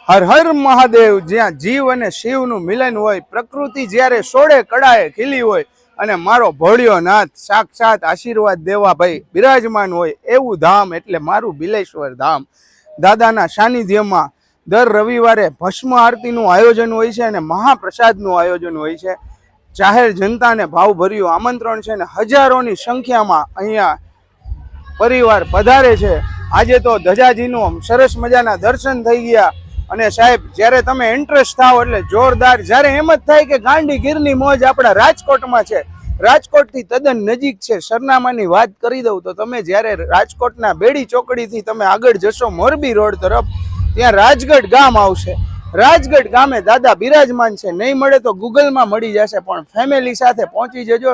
હર હર મહાદેવ। જ્યાં જીવ અને શિવનું મિલન હોય, પ્રકૃતિ જ્યારે સોળે કળાએ ખીલી હોય અને મારો ભોળિયો નાથ સાક્ષાત આશીર્વાદ દેવા ભાઈ બિરાજમાન હોય, એવું ધામ એટલે મારું બિલેશ્વર ધામ। દાદાના સાનિધ્યમાં દર રવિવારે ભસ્મ આરતીનું આયોજન હોય છે અને મહાપ્રસાદનું આયોજન હોય છે। જાહેર જનતાને ભાવભર્યું આમંત્રણ છે અને હજારોની સંખ્યામાં અહીંયા પરિવાર પધારે છે। આજે તો ધજાજીનું સરસ મજાના દર્શન થઈ ગયા અને સાહેબ જ્યારે તમે ઇન્ટરેસ્ટ થાવ એટલે જોરદાર, જ્યારે એમ જ થાય કે ગાંડી ગીરની મોજ આપણા રાજકોટમાં છે, રાજકોટથી તદ્દન નજીક છે। સરનામાની વાત કરી દઉં તો તમે જ્યારે રાજકોટના બેડી ચોકડીથી તમે આગળ જશો મોરબી રોડ તરફ, ત્યાં રાજગઢ ગામ આવશે। રાજગઢ ગામે દાદા બિરાજમાન છે, નહીં મળે તો ગૂગલમાં મળી જશે, પણ ફેમિલી સાથે પહોંચી જજો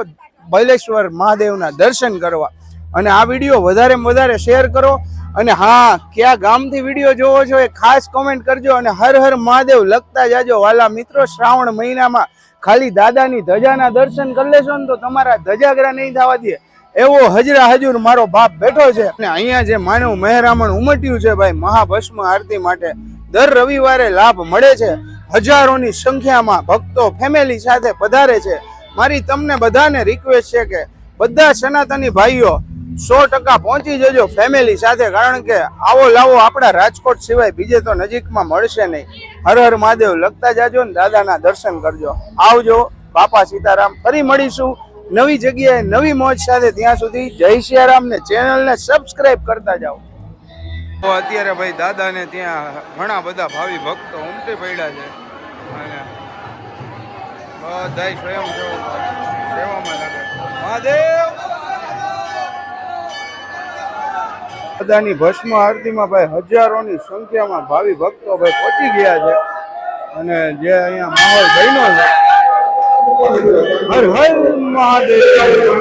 બિલેશ્વર મહાદેવના દર્શન કરવા। અને આ વિડીયો વધારેમાં વધારે શેર કરો અને હા, કયા ગામથી વિડીયો જોવો છો એ ખાસ કોમેન્ટ કરજો અને હર હર મહાદેવ લખતા જાજો વાલા મિત્રો। શ્રાવણ મહિનામાં ખાલી દાદાની ધજાના દર્શન કરી લેશો ને તો તમારા ધજાગરા નહીં થવા દે એવો હજરા હજુર મારો બાપ બેઠો છે। અને અહીંયા જે માનવ મહેરામણ ઉમટ્યું છે ભાઈ મહાભસ્મ આરતી માટે, દર રવિવારે લાભ મળે છે। હજારોની સંખ્યામાં ભક્તો ફેમિલી સાથે પધારે છે। મારી તમને બધાને રિક્વેસ્ટ છે કે બધા સનાતની ભાઈઓ 100% પહોંચી જજો ફેમિલી સાથે, કારણ કે આવો લાવો આપણા રાજકોટ સિવાય બીજે તો નજીકમાં મળશે નહીં। હર હર મહાદેવ લખતા જાજો ને દાદાના દર્શન કરજો। આવજો બાપા સીતારામ। ફરી મળીશું નવી જગ્યાએ નવી મોજ સાથે, ત્યાં સુધી જય સિયારામ ને ચેનલને સબસ્ક્રાઇબ કરતા જાઓ। તો અત્યારે ભાઈ દાદાને ત્યાં ઘણા બધા ભાવિ ભક્તો ઉમટી પડ્યા છે અને બધા સ્વયં સેવામાં લાગે। મહાદેવ દાદાની ભસ્મ આરતીમાં ભાઈ હજારોની સંખ્યામાં ભાવિ ભક્તો ભાઈ પહોંચી ગયા છે અને જે અહીંયા માહોલ બન્યો છે, હર હર મહાદેવ।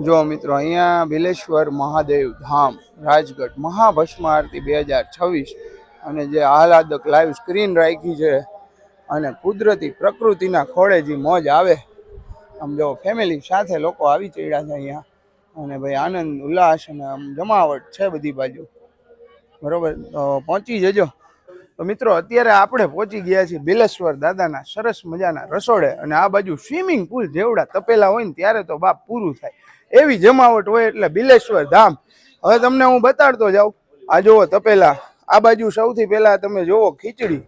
જો મિત્રો, અહીંયા બિલેશ્વર મહાદેવ ધામ રાજગઢ મહાભસ્મ આરતી 2026 અને જે આહલાદક લાઈવ સ્ક્રીન રાખી છે અને કુદરતી પ્રકૃતિના ખોળે જે મોજ આવે, આમ જો ફેમિલી સાથે લોકો આવી ચડ્યા છે અહીંયા અને ભાઈ આનંદ ઉલ્લાસ અને આમ જમાવટ છે બધી બાજુ, બરોબર? તો પહોંચી જજો। તો મિત્રો, અત્યારે આપણે પહોંચી ગયા છીએ બિલેશ્વર દાદાના સરસ મજાના રસોડે અને આ બાજુ સ્વિમિંગ પુલ જેવડા તપેલા હોય ને ત્યારે તો બાપ પૂરું થાય એવી જમાવટ હોય એટલે બિલેશ્વર ધામ। હવે તમને હું બતાડતો જાઉં। આ જુઓ તપેલા, આ બાજુ સૌથી પહેલા તમે જુઓ ખીચડી,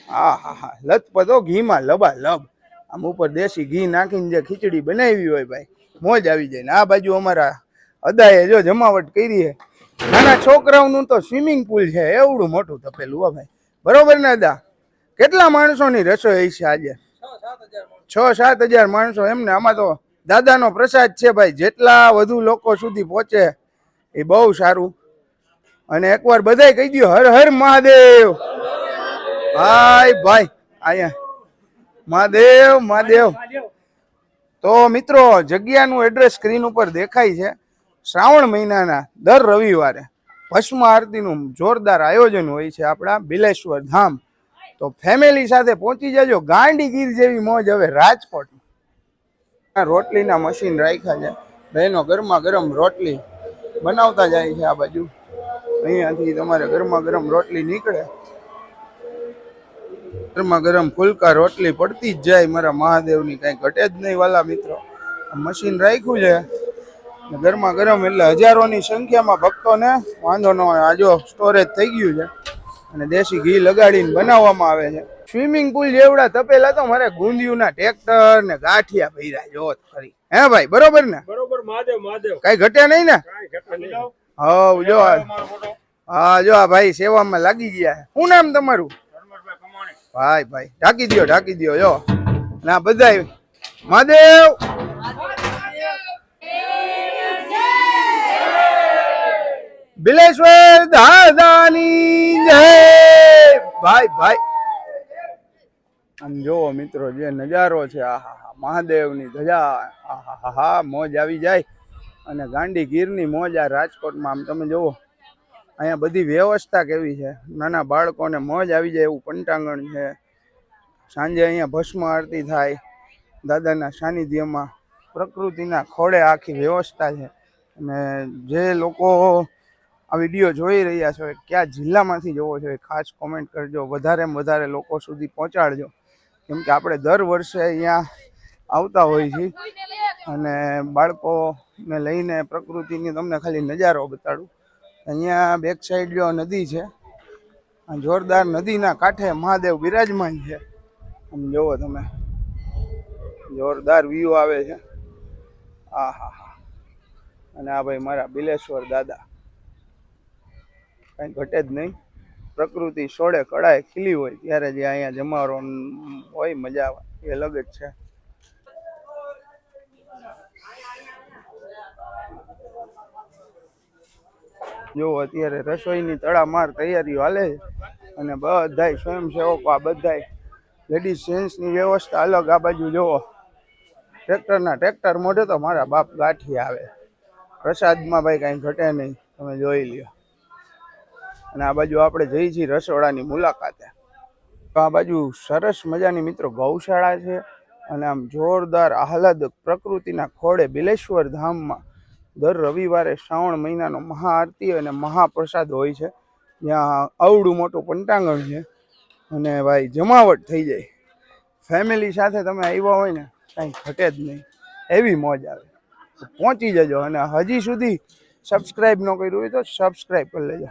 હા હા હા લથપથો ઘીમાં લબાલબ, આમ ઉપર દેશી ઘી નાખીને જે ખીચડી બનાવી હોય ભાઈ મોજ આવી જાય। ને આ બાજુ અમારા અદાએ જો જમાવટ કરી છે, નાના છોકરાઓનું તો સ્વિમિંગ પુલ છે એવડું મોટું તપેલું હો ભાઈ, બરોબર ને અદા? કેટલા માણસોની રસોઈ છે આજે? 6-7 હજાર માણસો એમને। આમાં તો દાદાનો પ્રસાદ છે ભાઈ, જેટલા વધુ લોકો સુધી પહોંચે એ બહુ સારું। અને એકવાર બધાય કહી દો હર હર મહાદેવ। ભાઈ ભાઈ અહીંયા મહાદેવ મહાદેવ। તો મિત્રો, જગ્યાનું એડ્રેસ સ્ક્રીન ઉપર દેખાય છે। શ્રાવણ મહિનાના દર રવિવારે ભસ્મ આરતીનું જોરદાર આયોજન હોય છે આપણા બિલેશ્વર ધામ। તો ફેમિલી સાથે પહોંચી જજો, ગાંડી ગીર જેવી મોજ હવે રાજકોટ। રોટલીના મશીન રાખ્યા છે, બહેનો ગરમા ગરમ રોટલી બનાવતા જાય છે। આ બાજુ અહીંયાથી તમારે ગરમા ગરમ રોટલી નીકળે, ગરમા ગરમ ફુલકા રોટલી પડતી જ જાય મારા મહાદેવની, કાંઈ ઘટે જ નહીં વાલા મિત્રો। મશીન રાખ્યું છે ગરમા ગરમ એટલે હજારોની સંખ્યામાં ભક્તોને વાંધો ન હોય। આ જો સ્ટોરેજ થઈ ગયું છે અને દેશી ઘી લગાડીને બનાવવામાં આવે છે। સ્વિમિંગ પુલ જેવડા તપેલા તો મારે ગુંદિયુંના ટ્રેક્ટર ને ગાંઠિયા ભર્યા જોત ખરી, હે ભાઈ? બરોબર ને? બરોબર મહાદેવ મહાદેવ, કઈ ઘટે નહીં ને? હવ જો હા જો આ ભાઈ સેવામાં લાગી ગયા। શું નામ તમારું? ભાઈ ભાઈ ઢાંકી દો ઢાંકી દો જો ના બધાય મહાદેવ। બિલેશ્વર દાદાની જય ભાઈ ભાઈ। આમ જોવો મિત્રો જે નજારો છે, આહા મહાદેવની ધજા, આહા હા મોજ આવી જાય। અને ગાંડી ગીરની મોજ આ રાજકોટમાં આમ તમે જુઓ અહીંયા બધી વ્યવસ્થા કેવી છે, નાના બાળકોને મોજ આવી જાય એવું પંટાંગણ છે. સાંજે અહીંયા ભસ્મ આરતી થાય દાદાના સાનિધ્યમાં. પ્રકૃતિના ખોળે આખી વ્યવસ્થા છે. અને જે લોકો આ વિડીયો જોઈ રહ્યા છો એ કયા જિલ્લામાંથી જોવો છો એ ખાસ કોમેન્ટ કરજો. વધારેમાં વધારે લોકો સુધી પહોંચાડજો, કેમ કે આપણે દર વર્ષે અહીંયા આવતા હોઈએ છીએ. અને બાળકોને લઈને પ્રકૃતિની તમને ખાલી નજારો બતાડું. અહીંયા બેક સાઈડ જો નદી છે, જોરદાર નદીના કાંઠે મહાદેવ બિરાજમાન છે. આમ જોવો તમે, જોરદાર વ્યૂ આવે છે. હા હા હા. અને આ ભાઈ મારા બિલેશ્વર દાદા, કંઈ ઘટે જ નહીં. પ્રકૃતિ સોળે કળાએ ખીલી હોય ત્યારે જે અહીંયા જમાવરો હોય, મજા આવે એ અલગ જ છે. જો અત્યારે રસોઈની તડામાર તૈયારીઓ હાલે છે. અને બધાય સ્વયંસેવકો, આ બધાય લેડીઝ જેન્ટ્સની વ્યવસ્થા અલગ. આ બાજુ જુઓ, ટ્રેક્ટર મોઢે તો મારા બાપ ગાંઠી આવે. પ્રસાદમાં ભાઈ કાંઈ ઘટે નહીં, તમે જોઈ લ્યો. અને આ બાજુ આપણે જઈએ છીએ રસોડાની મુલાકાતે. તો આ બાજુ સરસ મજાની મિત્રો ગૌશાળા છે. અને આમ જોરદાર આહલાદક પ્રકૃતિના ખોળે બિલેશ્વર ધામમાં દર રવિવારે શ્રાવણ મહિનાનો મહાઆરતી અને મહાપ્રસાદ હોય છે. ત્યાં અવડું મોટું પંટાંગણ છે. અને ભાઈ જમાવટ થઈ જાય. ફેમિલી સાથે તમે આવ્યા હોય ને, કાંઈ ઘટે જ નહીં, એવી મોજ આવે. પહોંચી જજો. અને હજી સુધી સબસ્ક્રાઈબ ન કર્યું હોય તો સબસ્ક્રાઈબ કરી લેજો.